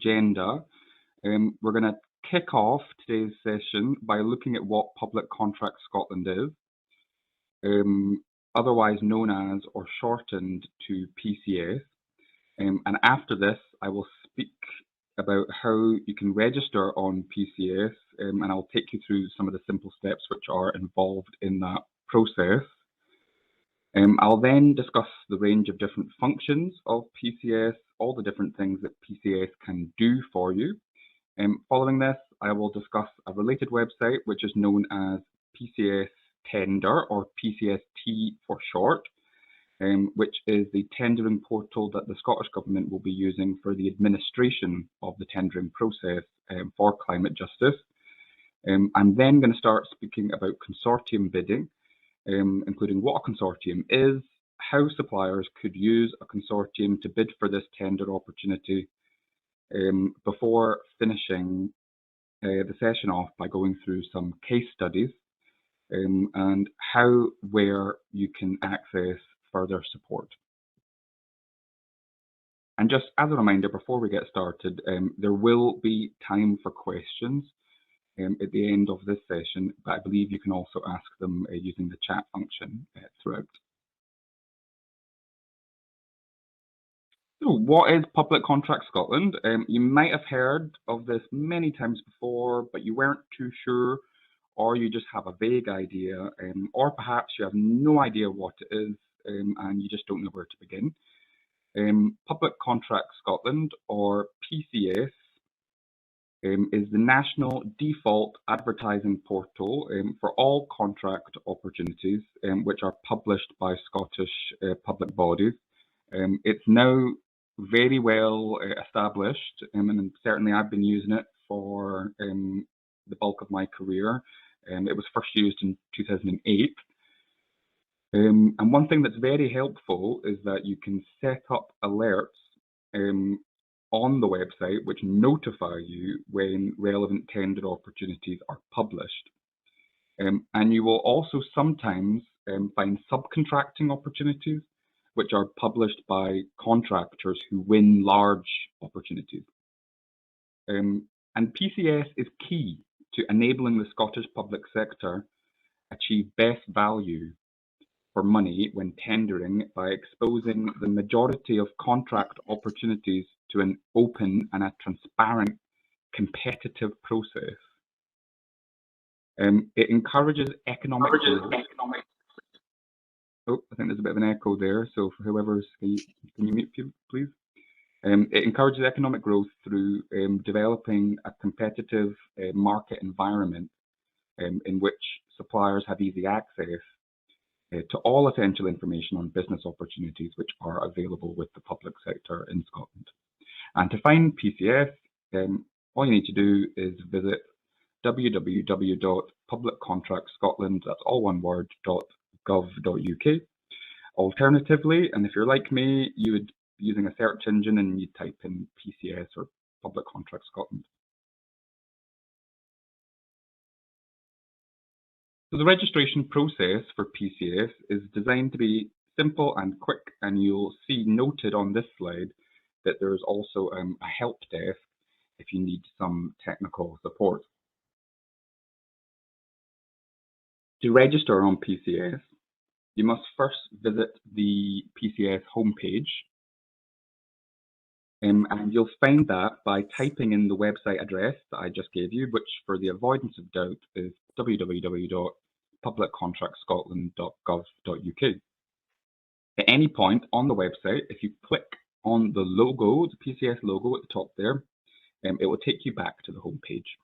agenda, we're going to kick off today's session by looking at what Public Contracts Scotland is, otherwise known as or shortened to PCS. And after this, I will speak about how you can register on PCS, and I'll take you through some of the simple steps which are involved in that process. I'll then discuss the range of different functions of PCS, all the different things that PCS can do for you. Following this, I will discuss a related website which is known as PCS Tender, or PCS-T for short, which is the tendering portal that the Scottish Government will be using for the administration of the tendering process for climate justice. I'm then going to start speaking about consortium bidding, including what a consortium is, how suppliers could use a consortium to bid for this tender opportunity, before finishing the session off by going through some case studies and where you can access further support. And just as a reminder, before we get started, there will be time for questions at the end of this session, but I believe you can also ask them using the chat function throughout. So what is Public Contracts Scotland? You might have heard of this many times before, but you weren't too sure, or you just have a vague idea, or perhaps you have no idea what it is, and you just don't know where to begin. Public Contracts Scotland, or PCS, is the national default advertising portal for all contract opportunities which are published by Scottish public bodies. It's now very well established, and certainly I've been using it for the bulk of my career. It was first used in 2008. And one thing that's very helpful is that you can set up alerts on the website which notify you when relevant tender opportunities are published. And you will also sometimes find subcontracting opportunities which are published by contractors who win large opportunities. And PCS is key to enabling the Scottish public sector achieve best value for money when tendering by exposing the majority of contract opportunities to an open and a transparent competitive process. It encourages economic growth. Oh, I think there's a bit of an echo there, so for whoever's, can you mute, please? It encourages economic growth through developing a competitive market environment in which suppliers have easy access to all essential information on business opportunities which are available with the public sector in Scotland. And to find PCS, all you need to do is visit www.publiccontractscotland, that's all one word, .gov.uk. Alternatively, and if you're like me, you would be using a search engine and you type in PCS or Public Contracts Scotland. So the registration process for PCS is designed to be simple and quick, and you'll see noted on this slide that there's also a help desk if you need some technical support. To register on PCS, you must first visit the PCS homepage, and you'll find that by typing in the website address that I just gave you, which for the avoidance of doubt is www.publiccontractscotland.gov.uk. At any point on the website, if you click on the logo, the PCS logo at the top there, it will take you back to the homepage.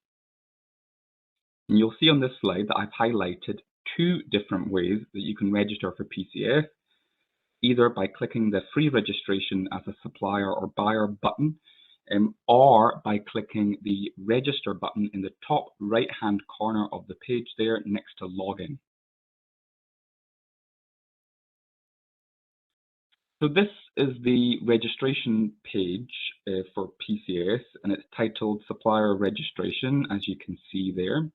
And you'll see on this slide that I've highlighted two different ways that you can register for PCS, either by clicking the free registration as a supplier or buyer button, or by clicking the register button in the top right hand corner of the page there next to login. So this is the registration page for PCS, and it's titled Supplier Registration, as you can see there.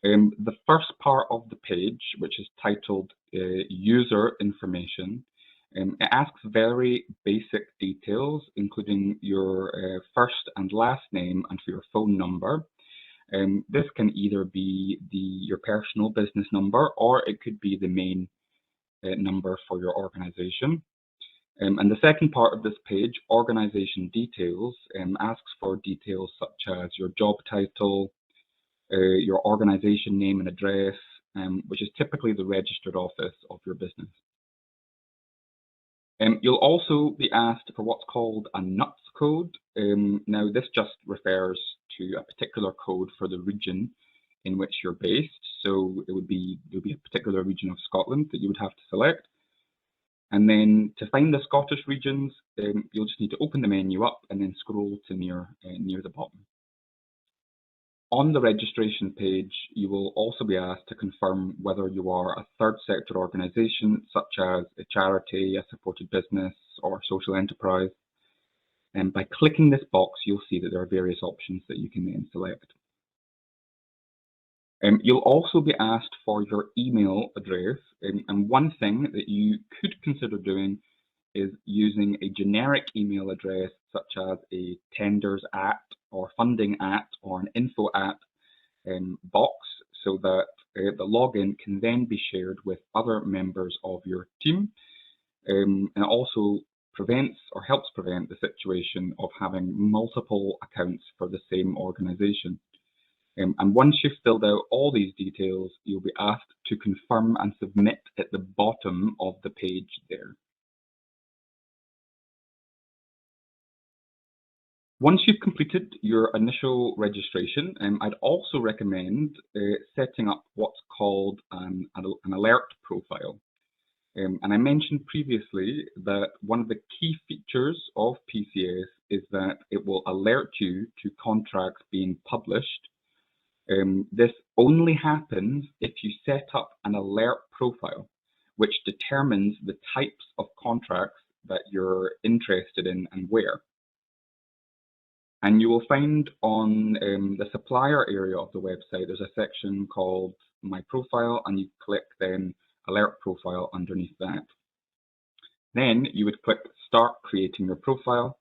The first part of the page, which is titled User Information, It asks very basic details, including your first and last name and for your phone number. This can either be your personal business number, or it could be the main number for your organization. And the second part of this page, organization details, asks for details such as your job title, your organization name and address, which is typically the registered office of your business. You'll also be asked for what's called a NUTS code. Now, this just refers to a particular code for the region in which you're based. So there would be a particular region of Scotland that you would have to select. And then to find the Scottish regions, you'll just need to open the menu up and then scroll to near the bottom. On the registration page, you will also be asked to confirm whether you are a third sector organisation, such as a charity, a supported business, or social enterprise. And by clicking this box, you'll see that there are various options that you can then select. You'll also be asked for your email address, and one thing that you could consider doing is using a generic email address such as a tenders at or funding at or an info at box, so that the login can then be shared with other members of your team, and it also prevents or helps prevent the situation of having multiple accounts for the same organization. And once you've filled out all these details, you'll be asked to confirm and submit at the bottom of the page there. Once you've completed your initial registration, I'd also recommend setting up what's called an alert profile. And I mentioned previously that one of the key features of PCS is that it will alert you to contracts being published. This only happens if you set up an alert profile, which determines the types of contracts that you're interested in and where. And you will find on the supplier area of the website, there's a section called My Profile, and you click then Alert Profile underneath that. Then you would click Start Creating Your Profile.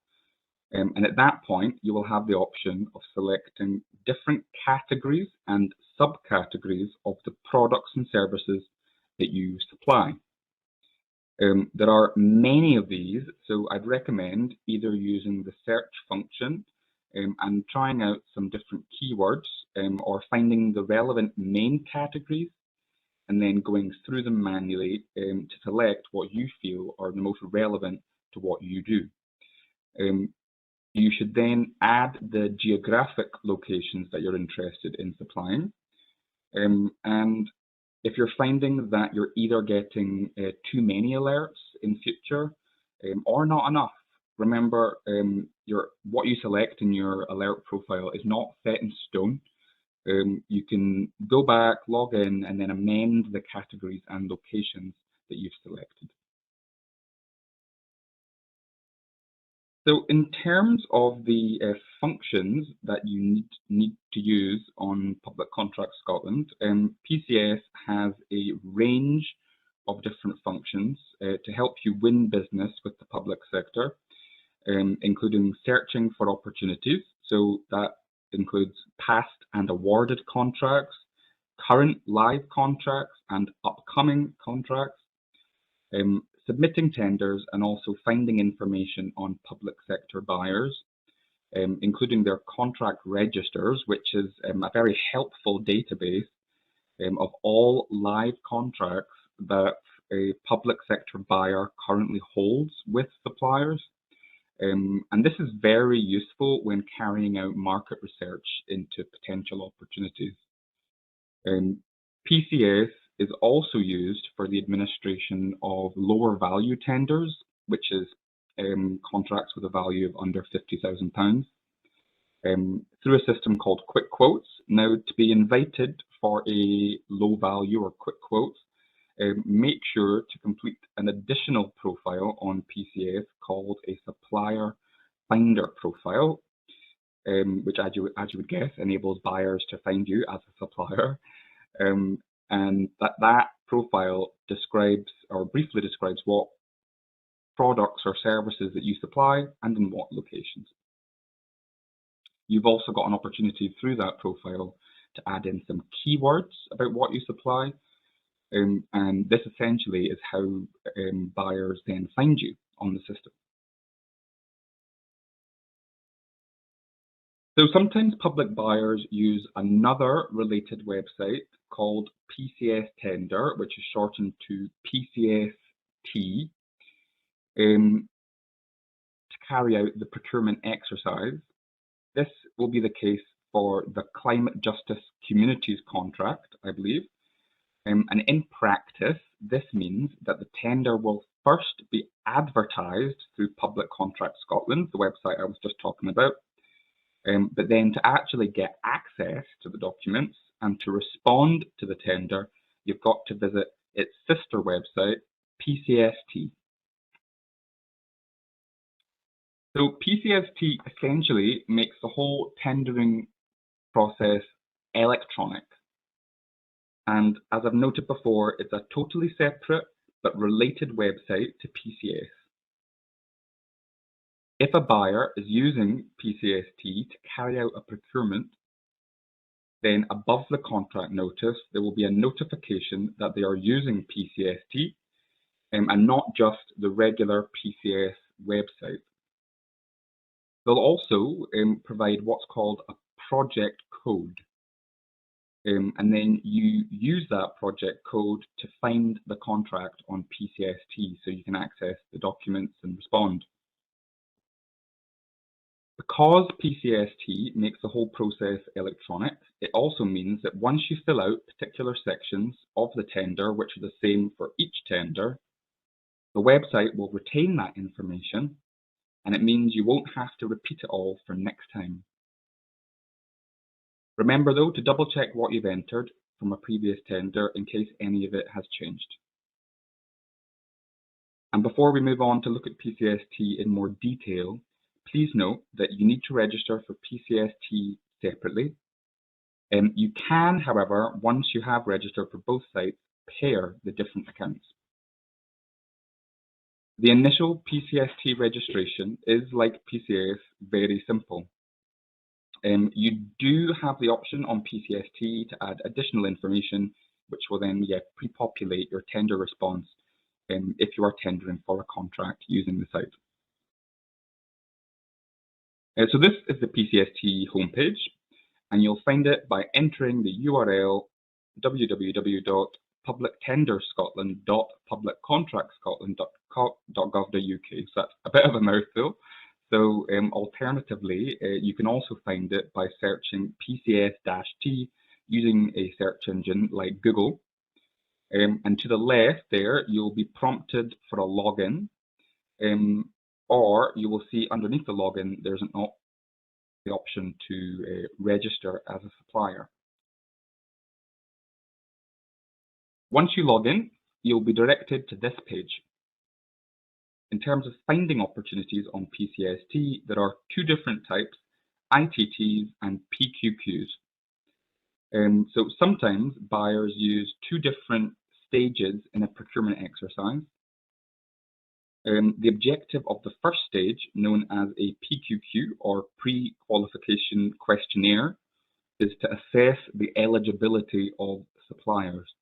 And at that point, you will have the option of selecting different categories and subcategories of the products and services that you supply. There are many of these, so I'd recommend either using the search function and trying out some different keywords, or finding the relevant main categories and then going through them manually to select what you feel are the most relevant to what you do. You should then add the geographic locations that you're interested in supplying. And if you're finding that you're either getting too many alerts in future or not enough, remember what you select in your alert profile is not set in stone. You can go back, log in, and then amend the categories and locations that you've selected. So in terms of the functions that you need to use on Public Contracts Scotland, PCS has a range of different functions to help you win business with the public sector, including searching for opportunities. So that includes past and awarded contracts, current live contracts and upcoming contracts, submitting tenders, and also finding information on public sector buyers, including their contract registers, which is a very helpful database of all live contracts that a public sector buyer currently holds with suppliers. And this is very useful when carrying out market research into potential opportunities. PCS is also used for the administration of lower value tenders, which is contracts with a value of under £50,000, through a system called Quick Quotes. Now, to be invited for a low value or quick quotes, make sure to complete an additional profile on PCS called a Supplier Finder profile, which, as you would guess, enables buyers to find you as a supplier. And that profile describes, or briefly describes, what products or services that you supply, and in what locations. You've also got an opportunity through that profile to add in some keywords about what you supply, and this essentially is how buyers then find you on the system. So sometimes public buyers use another related website called PCS Tender, which is shortened to PCS-T, to carry out the procurement exercise. This will be the case for the Climate Justice Communities contract, I believe. And in practice, this means that the tender will first be advertised through Public Contracts Scotland, the website I was just talking about. But then to actually get access to the documents and to respond to the tender, you've got to visit its sister website, PCS-T. So PCS-T essentially makes the whole tendering process electronic. And as I've noted before, it's a totally separate but related website to PCS. If a buyer is using PCS-T to carry out a procurement, then above the contract notice, there will be a notification that they are using PCS-T and not just the regular PCS website. They'll also provide what's called a project code. And then you use that project code to find the contract on PCS-T so you can access the documents and respond. Because PCS-T makes the whole process electronic, it also means that once you fill out particular sections of the tender, which are the same for each tender, the website will retain that information, and it means you won't have to repeat it all for next time. Remember though to double check what you've entered from a previous tender in case any of it has changed. And before we move on to look at PCS-T in more detail, please note that you need to register for PCS-T separately. You can, however, once you have registered for both sites, pair the different accounts. The initial PCS-T registration is, like PCS, very simple. You do have the option on PCS-T to add additional information, which will then pre-populate your tender response if you are tendering for a contract using the site. So this is the PCS-T homepage, and you'll find it by entering the URL www.publictenderscotland.publiccontractscotland.gov.uk. So that's a bit of a mouthful. So alternatively, you can also find it by searching PCS-T using a search engine like Google. And to the left there, you'll be prompted for a login, or you will see underneath the login, there's the option to register as a supplier. Once you log in, you'll be directed to this page. In terms of finding opportunities on PCS-T, there are two different types, ITTs and PQQs. So sometimes buyers use two different stages in a procurement exercise. The objective of the first stage, known as a PQQ or pre-qualification questionnaire, is to assess the eligibility of suppliers.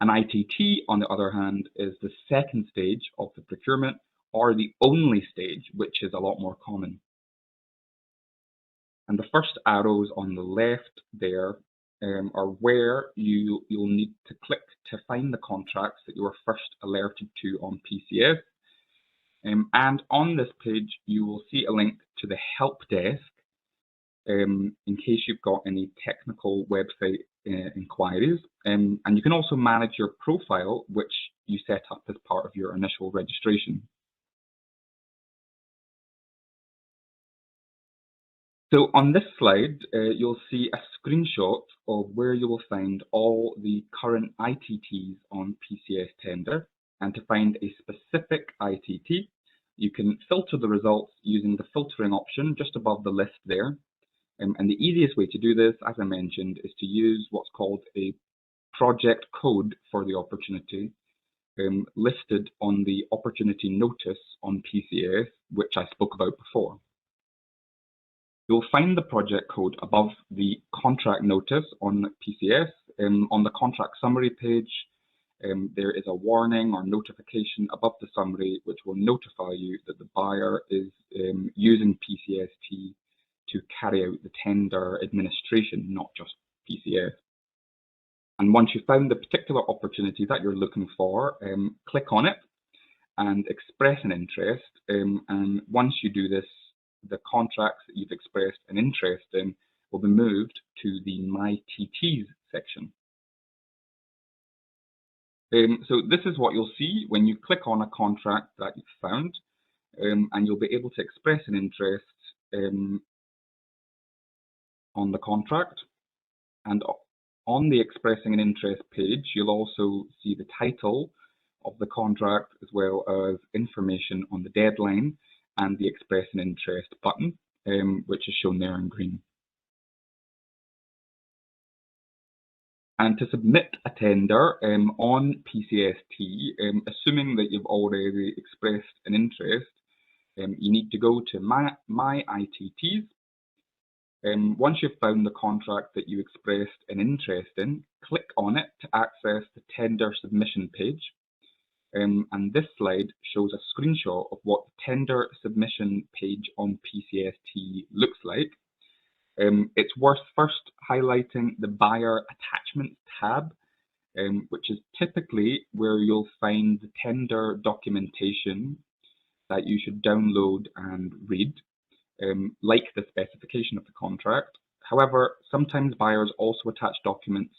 An ITT, on the other hand, is the second stage of the procurement, or the only stage, which is a lot more common. And the first arrows on the left there are where you'll need to click to find the contracts that you were first alerted to on PCS. And on this page, you will see a link to the help desk in case you've got any technical website inquiries. And you can also manage your profile, which you set up as part of your initial registration. So on this slide, you'll see a screenshot of where you will find all the current ITTs on PCS Tender. And to find a specific ITT, you can filter the results using the filtering option just above the list there. And the easiest way to do this, as I mentioned, is to use what's called a project code for the opportunity. listed on the opportunity notice on PCS, which I spoke about before. You'll find the project code above the contract notice on PCS. On the contract summary page, there is a warning or notification above the summary which will notify you that the buyer is using PCS-T to carry out the tender administration, not just PCS. And once you've found the particular opportunity that you're looking for, click on it and express an interest. And once you do this, the contracts that you've expressed an interest in will be moved to the My TTs section. So this is what you'll see when you click on a contract that you've found, and you'll be able to express an interest on the contract. And on the expressing an interest page, you'll also see the title of the contract as well as information on the deadline and the express an interest button, which is shown there in green. And to submit a tender on PCS-T, assuming that you've already expressed an interest, you need to go to My ITTs. Once you've found the contract that you expressed an interest in, click on it to access the tender submission page. And this slide shows a screenshot of what the tender submission page on PCS-T looks like. It's worth first highlighting the Buyer Attachments tab, which is typically where you'll find the tender documentation that you should download and read, like the specification of the contract. However, sometimes buyers also attach documents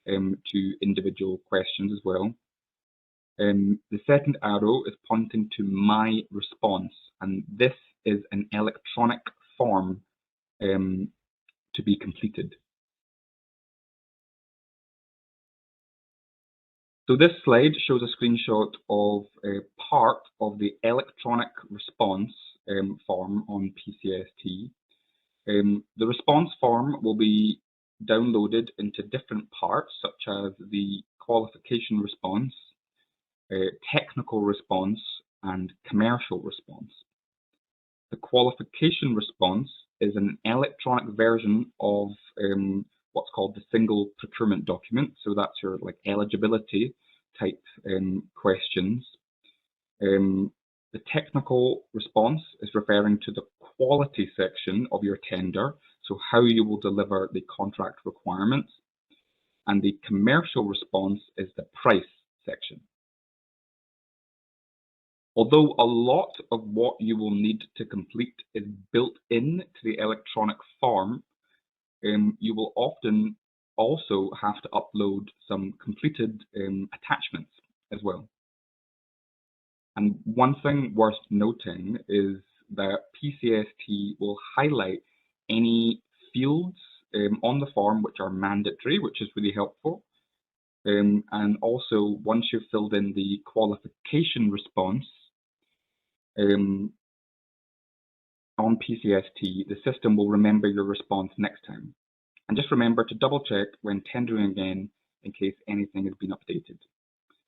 to individual questions as well. The second arrow is pointing to My Response, and this is an electronic form to be completed. So this slide shows a screenshot of a part of the electronic response form on PCS-T. The response form will be downloaded into different parts, such as the qualification response, technical response, and commercial response. The qualification response is an electronic version of what's called the single procurement document. So that's your eligibility type questions. The technical response is referring to the quality section of your tender, so how you will deliver the contract requirements. And the commercial response is the price section. Although a lot of what you will need to complete is built into the electronic form, you will often also have to upload some completed attachments as well. And one thing worth noting is that PCS-T will highlight any fields on the form which are mandatory, which is really helpful. And also, once you've filled in the qualification response on PCS-T, the system will remember your response next time. And just remember to double check when tendering again in case anything has been updated.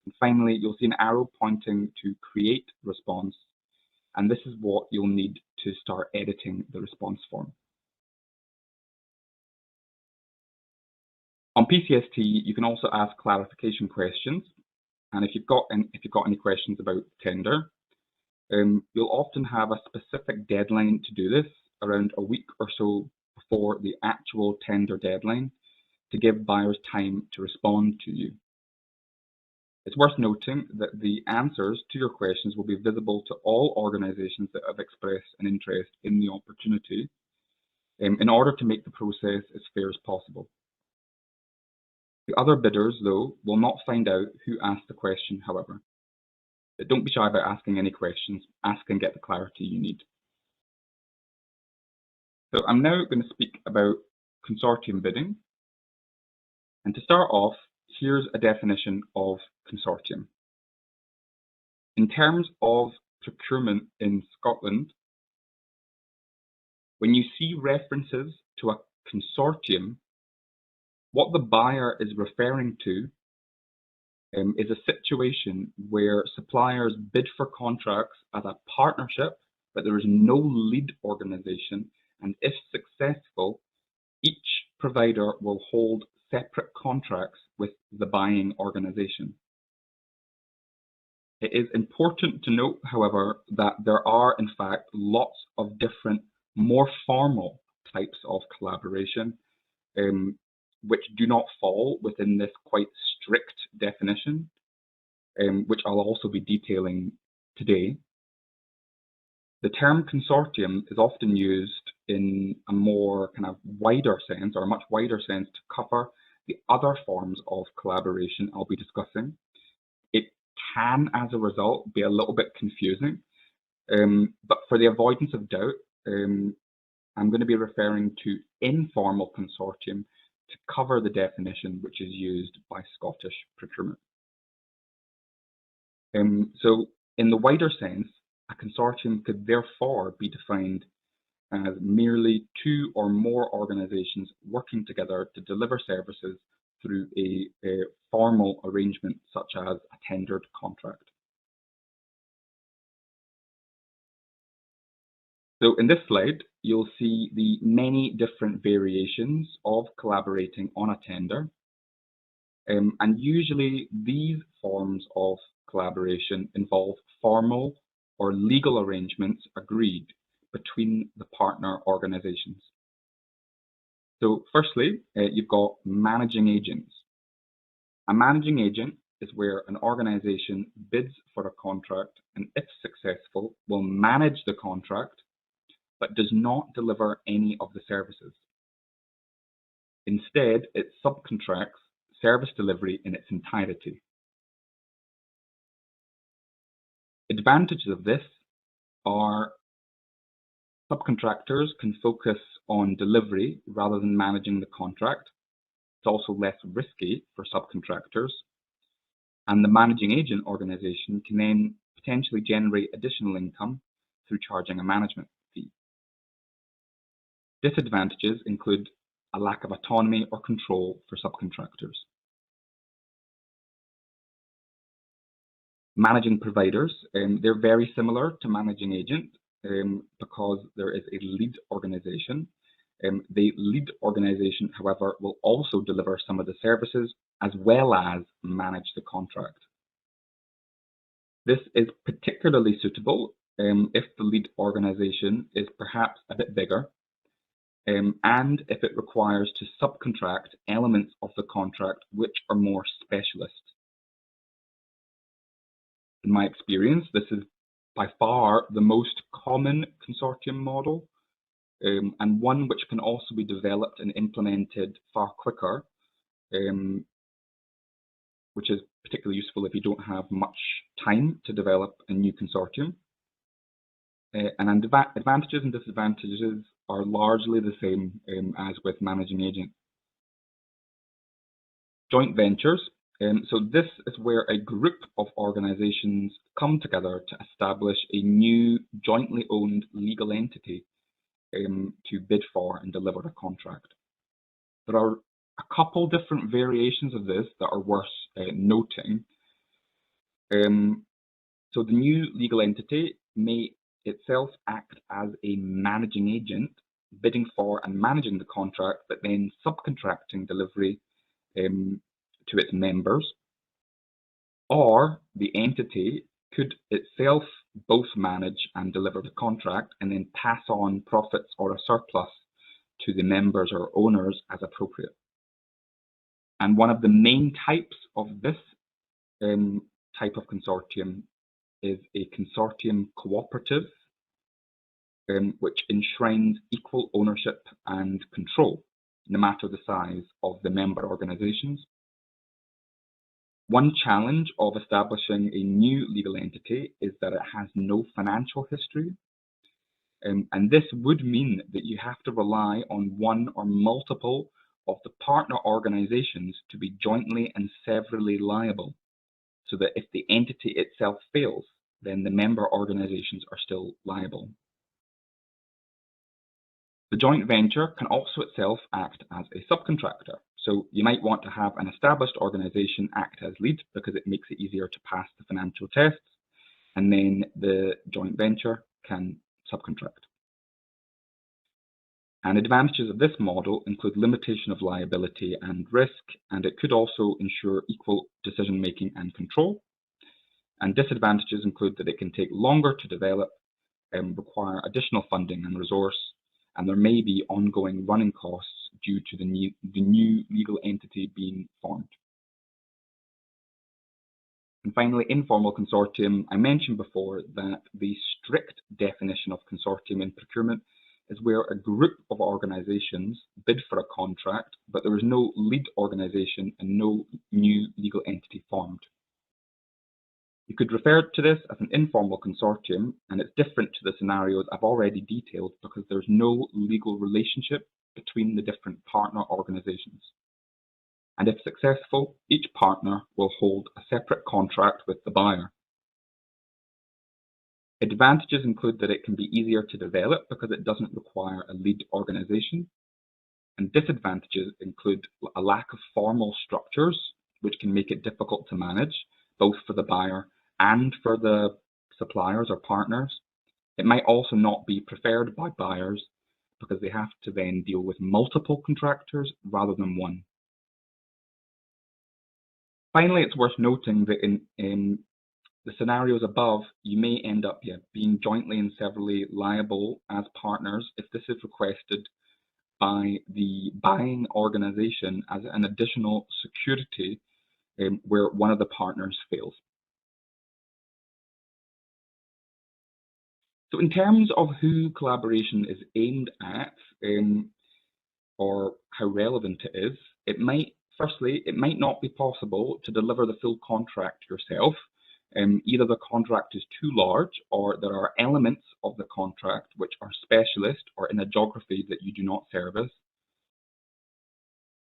And finally, you'll see an arrow pointing to create response, and this is what you'll need to start editing the response form. On PCS-T, you can also ask clarification questions, and if you've got any questions about tender, you'll often have a specific deadline to do this, around a week or so before the actual tender deadline, to give buyers time to respond to you. It's worth noting that the answers to your questions will be visible to all organisations that have expressed an interest in the opportunity, in order to make the process as fair as possible. The other bidders, though, will not find out who asked the question, however. But don't be shy about asking any questions. Ask and get the clarity you need. So I'm now going to speak about consortium bidding. And to start off, here's a definition of consortium. In terms of procurement in Scotland, when you see references to a consortium, what the buyer is referring to is a situation where suppliers bid for contracts as a partnership, but there is no lead organization, and if successful, each provider will hold separate contracts with the buying organization. It is important to note, however, that there are in fact lots of different, more formal types of collaboration, which do not fall within this quite strict definition, which I'll also be detailing today. The term consortium is often used in a more kind of wider sense, or a much wider sense, to cover the other forms of collaboration I'll be discussing. It can, as a result, be a little bit confusing, but for the avoidance of doubt, I'm going to be referring to informal consortium to cover the definition which is used by Scottish procurement. So in the wider sense, a consortium could therefore be defined as merely two or more organisations working together to deliver services through a formal arrangement such as a tendered contract. So in this slide, you'll see the many different variations of collaborating on a tender. And usually these forms of collaboration involve formal or legal arrangements agreed between the partner organisations. So firstly, you've got managing agents. A managing agent is where an organisation bids for a contract and, if successful, will manage the contract but does not deliver any of the services. Instead, it subcontracts service delivery in its entirety. Advantages of this are subcontractors can focus on delivery rather than managing the contract. It's also less risky for subcontractors. And the managing agent organisation can then potentially generate additional income through charging a management fee. Disadvantages include a lack of autonomy or control for subcontractors. Managing providers, they're very similar to managing agent because there is a lead organisation. The lead organisation, however, will also deliver some of the services as well as manage the contract. This is particularly suitable if the lead organisation is perhaps a bit bigger and if it requires to subcontract elements of the contract which are more specialist. In my experience, this is by far the most common consortium model, and one which can also be developed and implemented far quicker, which is particularly useful if you don't have much time to develop a new consortium. And advantages and disadvantages are largely the same as with managing agent. Joint ventures. So this is where a group of organisations come together to establish a new jointly owned legal entity to bid for and deliver a contract. There are a couple different variations of this that are worth noting. So the new legal entity may itself act as a managing agent, bidding for and managing the contract, but then subcontracting delivery to its members, or the entity could itself both manage and deliver the contract and then pass on profits or a surplus to the members or owners as appropriate. And one of the main types of this type of consortium is a consortium cooperative, which enshrines equal ownership and control, no matter the size of the member organisations. One challenge of establishing a new legal entity is that it has no financial history. And this would mean that you have to rely on one or multiple of the partner organisations to be jointly and severally liable, so that if the entity itself fails, then the member organisations are still liable. The joint venture can also itself act as a subcontractor. So you might want to have an established organization act as lead because it makes it easier to pass the financial tests, and then the joint venture can subcontract. And advantages of this model include limitation of liability and risk, and it could also ensure equal decision making and control. And disadvantages include that it can take longer to develop, require additional funding and resource, and there may be ongoing running costs due to the new legal entity being formed. And finally, informal consortium. I mentioned before that the strict definition of consortium in procurement is where a group of organizations bid for a contract, but there is no lead organization and no new legal entity formed. You could refer to this as an informal consortium, and it's different to the scenarios I've already detailed because there's no legal relationship between the different partner organizations. And if successful, each partner will hold a separate contract with the buyer. Advantages include that it can be easier to develop because it doesn't require a lead organization. And disadvantages include a lack of formal structures, which can make it difficult to manage, both for the buyer and for the suppliers or partners. It might also not be preferred by buyers because they have to then deal with multiple contractors rather than one. Finally, it's worth noting that in the scenarios above, you may end up being jointly and severally liable as partners if this is requested by the buying organization as an additional security where one of the partners fails. So in terms of who collaboration is aimed at or how relevant it is, it might not be possible to deliver the full contract yourself. Either the contract is too large or there are elements of the contract which are specialist or in a geography that you do not service.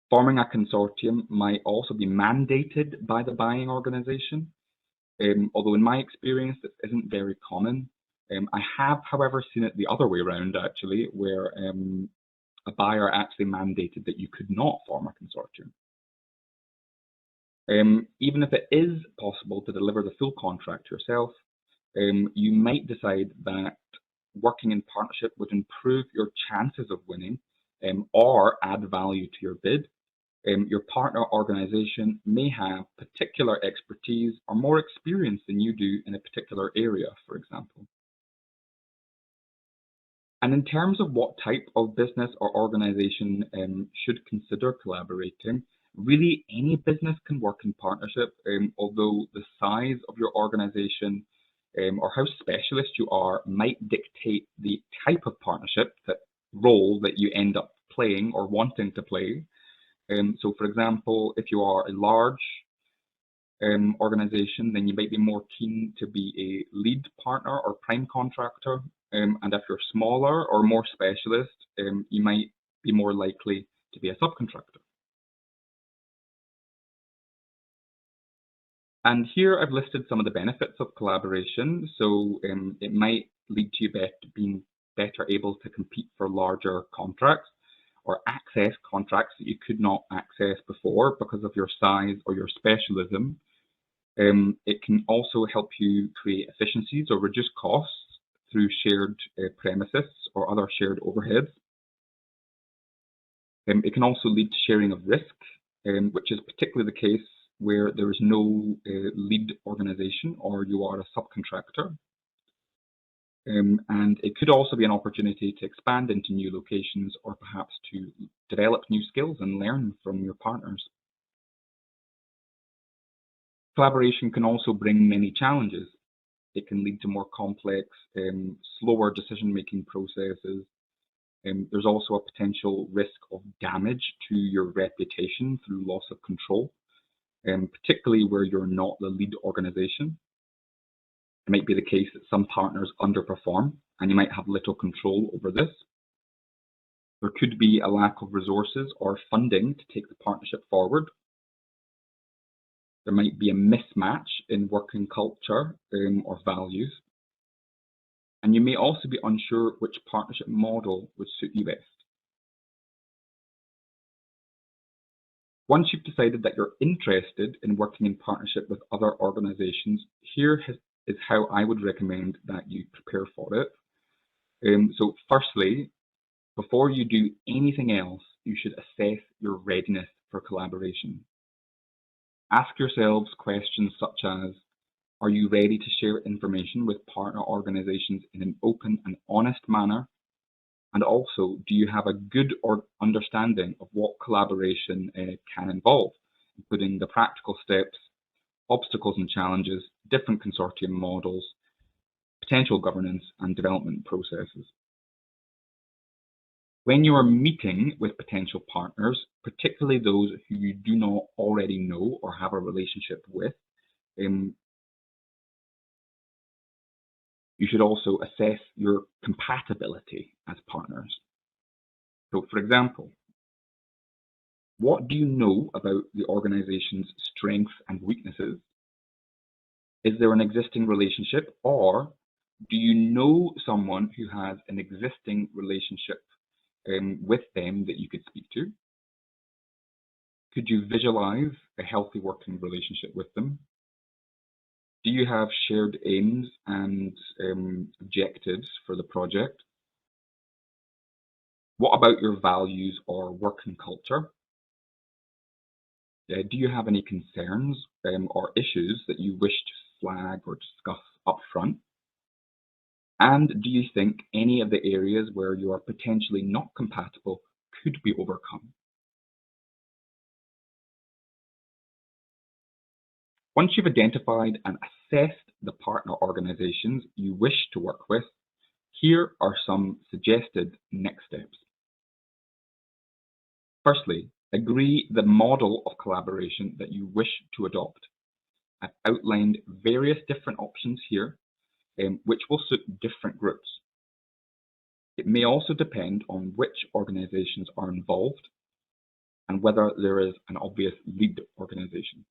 Forming a consortium might also be mandated by the buying organization, although in my experience this isn't very common. I have, however, seen it the other way around actually, where a buyer actually mandated that you could not form a consortium. Even if it is possible to deliver the full contract yourself, you might decide that working in partnership would improve your chances of winning or add value to your bid. Your partner organization may have particular expertise or more experience than you do in a particular area, for example. And in terms of what type of business or organization should consider collaborating, really any business can work in partnership, although the size of your organization or how specialist you are might dictate the type of partnership, that role that you end up playing or wanting to play. So for example, if you are a large organization, then you might be more keen to be a lead partner or prime contractor. And if you're smaller or more specialist, you might be more likely to be a subcontractor. And here I've listed some of the benefits of collaboration. So it might lead to you being better able to compete for larger contracts or access contracts that you could not access before because of your size or your specialism. It can also help you create efficiencies or reduce costs through shared premises or other shared overheads. It can also lead to sharing of risk, which is particularly the case where there is no lead organization or you are a subcontractor. And it could also be an opportunity to expand into new locations or perhaps to develop new skills and learn from your partners. Collaboration can also bring many challenges. It can lead to more complex, slower decision-making processes. There's also a potential risk of damage to your reputation through loss of control, particularly where you're not the lead organization. It might be the case that some partners underperform and you might have little control over this. There could be a lack of resources or funding to take the partnership forward. There might be a mismatch in working culture or values. And you may also be unsure which partnership model would suit you best. Once you've decided that you're interested in working in partnership with other organizations, is how I would recommend that you prepare for it. So firstly, before you do anything else, you should assess your readiness for collaboration. Ask yourselves questions such as, are you ready to share information with partner organizations in an open and honest manner? And also, do you have a good understanding of what collaboration can involve, including the practical steps, obstacles and challenges, different consortium models, potential governance and development processes? When you are meeting with potential partners, particularly those who you do not already know or have a relationship with, you should also assess your compatibility as partners. So, for example, what do you know about the organization's strengths and weaknesses? Is there an existing relationship, or do you know someone who has an existing relationship with them that you could speak to? Could you visualize a healthy working relationship with them? Do you have shared aims and objectives for the project? What about your values or working culture? Do you have any concerns or issues that you wish to flag or discuss up front? And do you think any of the areas where you are potentially not compatible could be overcome? Once you've identified and assessed the partner organizations you wish to work with, here are some suggested next steps. Firstly, agree the model of collaboration that you wish to adopt. I've outlined various different options here, which will suit different groups. It may also depend on which organizations are involved and whether there is an obvious lead organization.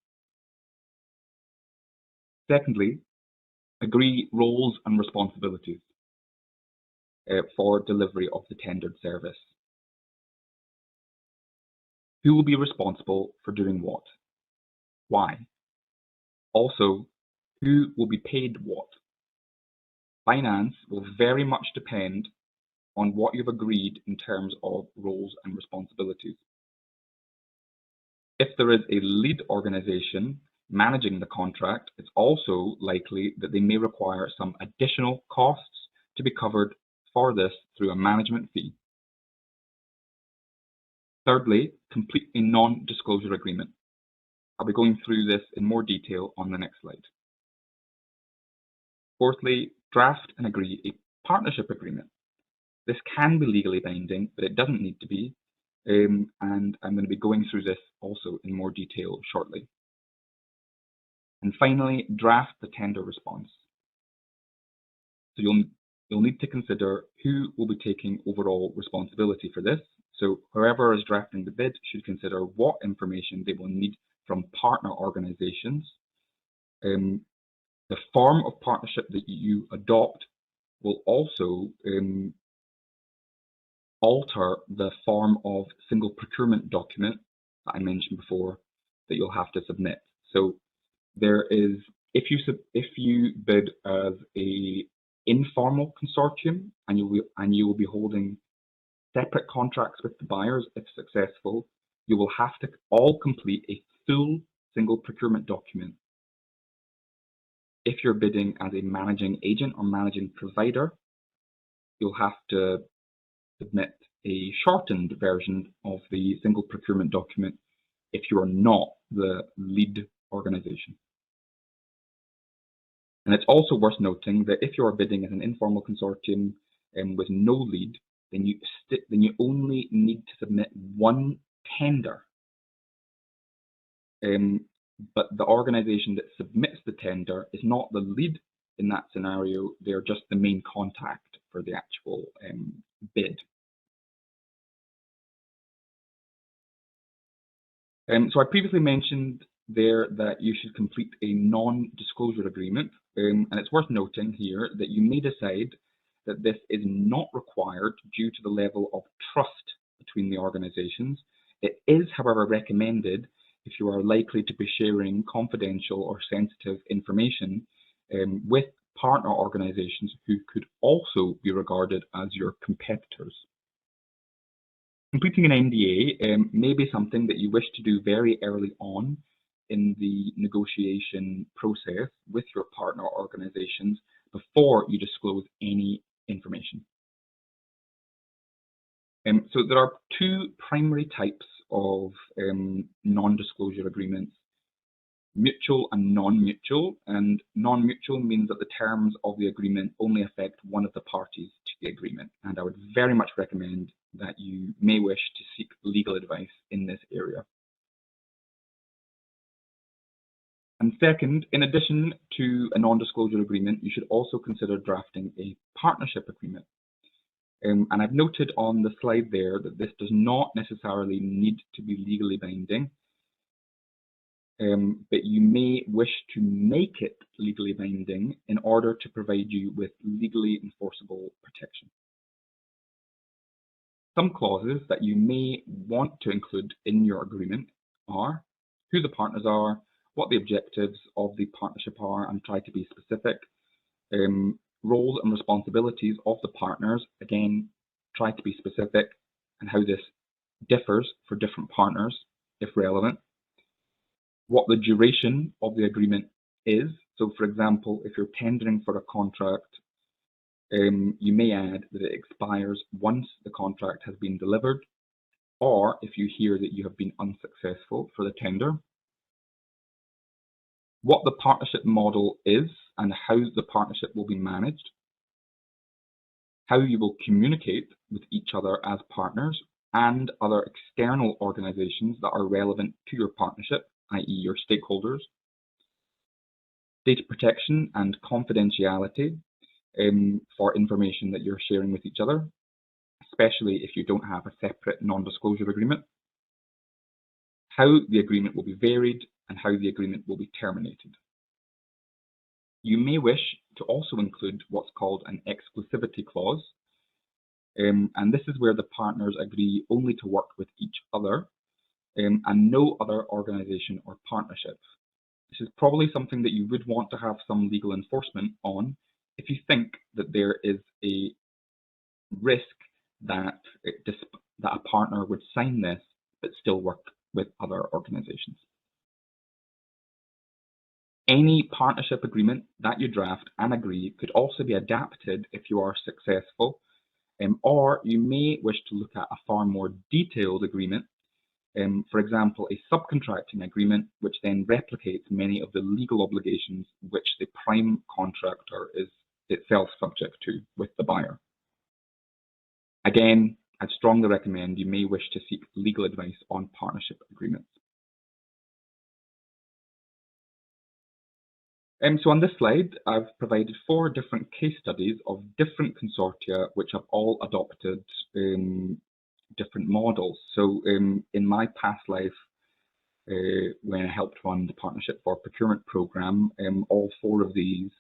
Secondly, agree roles and responsibilities for delivery of the tendered service. Who will be responsible for doing what? Why? Also, who will be paid what? Finance will very much depend on what you've agreed in terms of roles and responsibilities. If there is a lead organization managing the contract, it's also likely that they may require some additional costs to be covered for this through a management fee. Thirdly, complete a non-disclosure agreement. I'll be going through this in more detail on the next slide. Fourthly, draft and agree a partnership agreement. This can be legally binding, but it doesn't need to be, and I'm going to be going through this also in more detail shortly. And finally, draft the tender response. So you'll need to consider who will be taking overall responsibility for this. So whoever is drafting the bid should consider what information they will need from partner organizations. The form of partnership that you adopt will also alter the form of single procurement document that I mentioned before that you'll have to submit. So there is, if you bid as a informal consortium and you will be holding separate contracts with the buyers if successful, you will have to all complete a full single procurement document. If you're bidding as a managing agent or managing provider, you'll have to submit a shortened version of the single procurement document if you are not the lead organization. And it's also worth noting that if you are bidding as an informal consortium with no lead, then you only need to submit one tender. But the organization that submits the tender is not the lead in that scenario. They're just the main contact for the actual bid. So I previously mentioned there that you should complete a non-disclosure agreement, and it's worth noting here that you may decide that this is not required due to the level of trust between the organizations, It is, however, recommended if you are likely to be sharing confidential or sensitive information with partner organizations who could also be regarded as your competitors. Completing an NDA may be something that you wish to do very early on in the negotiation process with your partner organizations before you disclose any information. So there are two primary types of non-disclosure agreements: mutual and non-mutual. And non-mutual means that the terms of the agreement only affect one of the parties to the agreement. And I would very much recommend that you may wish to seek legal advice in this area. And second, in addition to a non-disclosure agreement, you should also consider drafting a partnership agreement. And I've noted on the slide there that this does not necessarily need to be legally binding, but you may wish to make it legally binding in order to provide you with legally enforceable protection. Some clauses that you may want to include in your agreement are who the partners are, what the objectives of the partnership are, and try to be specific. Roles and responsibilities of the partners, again, try to be specific, and how this differs for different partners, if relevant. What the duration of the agreement is. So, for example, if you're tendering for a contract, you may add that it expires once the contract has been delivered, or if you hear that you have been unsuccessful for the tender. What the partnership model is and how the partnership will be managed. How you will communicate with each other as partners and other external organizations that are relevant to your partnership, i.e. your stakeholders. Data protection and confidentiality for information that you're sharing with each other, especially if you don't have a separate non-disclosure agreement. How the agreement will be varied and how the agreement will be terminated. You may wish to also include what's called an exclusivity clause, and this is where the partners agree only to work with each other and no other organization or partnership. This is probably something that you would want to have some legal enforcement on if you think that there is a risk that a partner would sign this but still work with other organizations. Any partnership agreement that you draft and agree could also be adapted if you are successful, or you may wish to look at a far more detailed agreement, for example, a subcontracting agreement, which then replicates many of the legal obligations which the prime contractor is itself subject to with the buyer. Again, I'd strongly recommend you may wish to seek legal advice on partnership agreements. So on this slide, I've provided 4 different case studies of different consortia which have all adopted different models. So in my past life, when I helped run the Partnership for Procurement program, all 4 of these,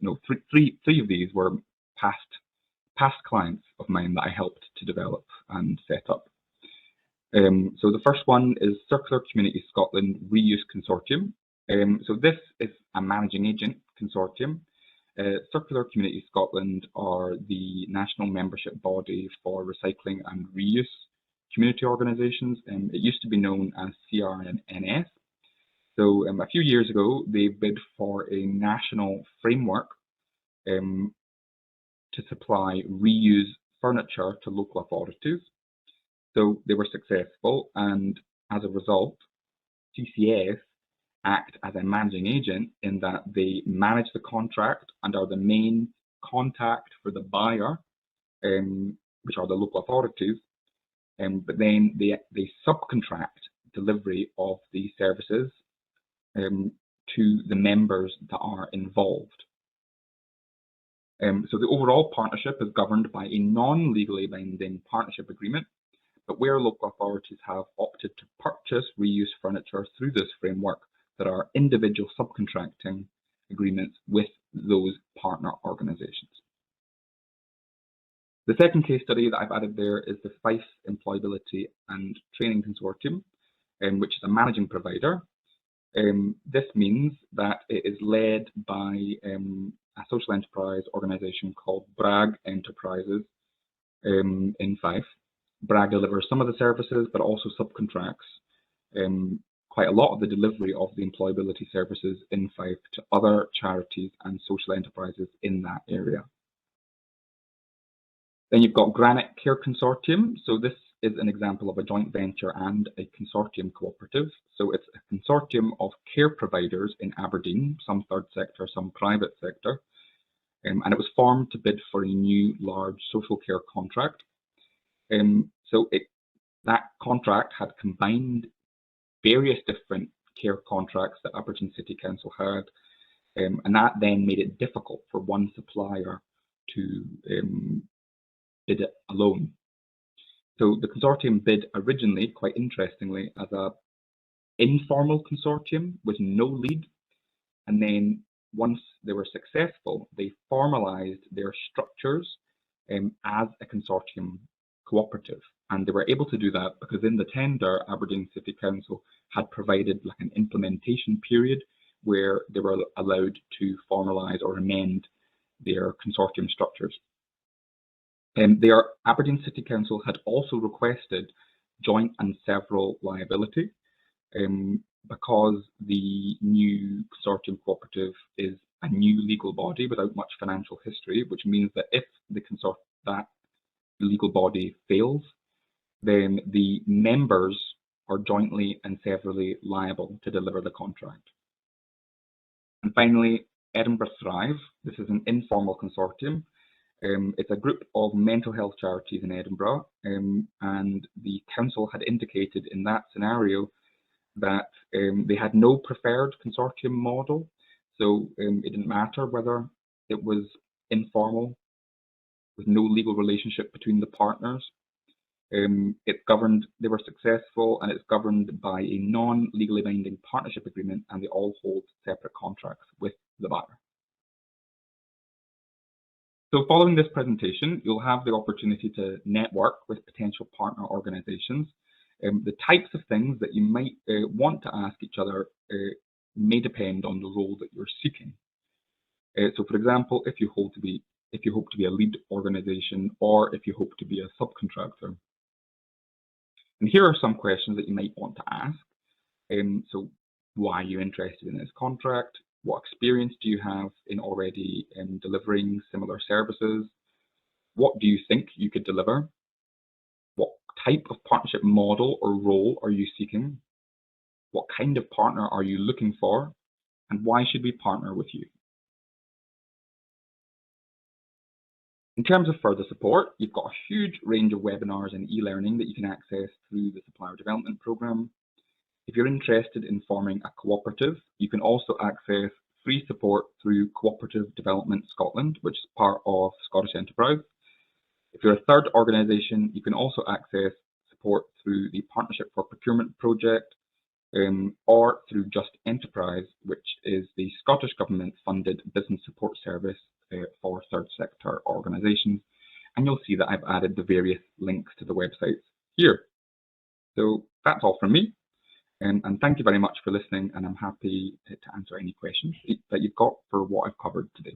no, three of these were past clients of mine that I helped to develop and set up. So the first one is Circular Communities Scotland Reuse Consortium. So this is a managing agent consortium. Circular Communities Scotland are the national membership body for recycling and reuse community organisations. It used to be known as CRNS. So a few years ago, they bid for a national framework to supply reuse furniture to local authorities. So they were successful, and as a result, CCS act as a managing agent in that they manage the contract and are the main contact for the buyer, which are the local authorities, but then they subcontract delivery of the services to the members that are involved. So the overall partnership is governed by a non-legally binding partnership agreement, but where local authorities have opted to purchase reuse furniture through this framework, there are individual subcontracting agreements with those partner organisations. The second case study that I've added there is the Fife Employability and Training Consortium, which is a managing provider. This means that it is led by a social enterprise organisation called Bragg Enterprises in Fife. Bragg delivers some of the services, but also subcontracts quite a lot of the delivery of the employability services in Fife to other charities and social enterprises in that area. Then you've got Granite Care Consortium. So this is an example of a joint venture and a consortium cooperative. So it's a consortium of care providers in Aberdeen, some third sector, some private sector. And it was formed to bid for a new large social care contract. That contract had combined various different care contracts that Aberdeen City Council had, and that then made it difficult for one supplier to bid it alone. So the consortium bid originally, quite interestingly, as an informal consortium with no lead, and then once they were successful, they formalized their structures as a consortium cooperative. And they were able to do that because in the tender, Aberdeen City Council had provided like an implementation period where they were allowed to formalise or amend their consortium structures. Aberdeen City Council had also requested joint and several liability because the new consortium cooperative is a new legal body without much financial history, which means that if that legal body fails, then the members are jointly and severally liable to deliver the contract. And finally, Edinburgh Thrive. This is an informal consortium. It's a group of mental health charities in Edinburgh, and the council had indicated in that scenario that they had no preferred consortium model. So it didn't matter whether it was informal with no legal relationship between the partners. They were successful, and it's governed by a non-legally binding partnership agreement, and they all hold separate contracts with the buyer. So following this presentation, you'll have the opportunity to network with potential partner organizations. The types of things that you might want to ask each other may depend on the role that you're seeking. So for example, if you hope to be a lead organization, or if you hope to be a subcontractor. And here are some questions that you might want to ask. So why are you interested in this contract? What experience do you have in already delivering similar services? What do you think you could deliver? What type of partnership model or role are you seeking? What kind of partner are you looking for? And why should we partner with you? In terms of further support, you've got a huge range of webinars and e-learning that you can access through the Supplier Development Programme. If you're interested in forming a cooperative, you can also access free support through Cooperative Development Scotland, which is part of Scottish Enterprise. If you're a third organisation, you can also access support through the Partnership for Procurement project, or through Just Enterprise, which is the Scottish Government funded business support service for third sector organisations. And you'll see that I've added the various links to the websites here. So that's all from me. And thank you very much for listening, and I'm happy to answer any questions that you've got for what I've covered today.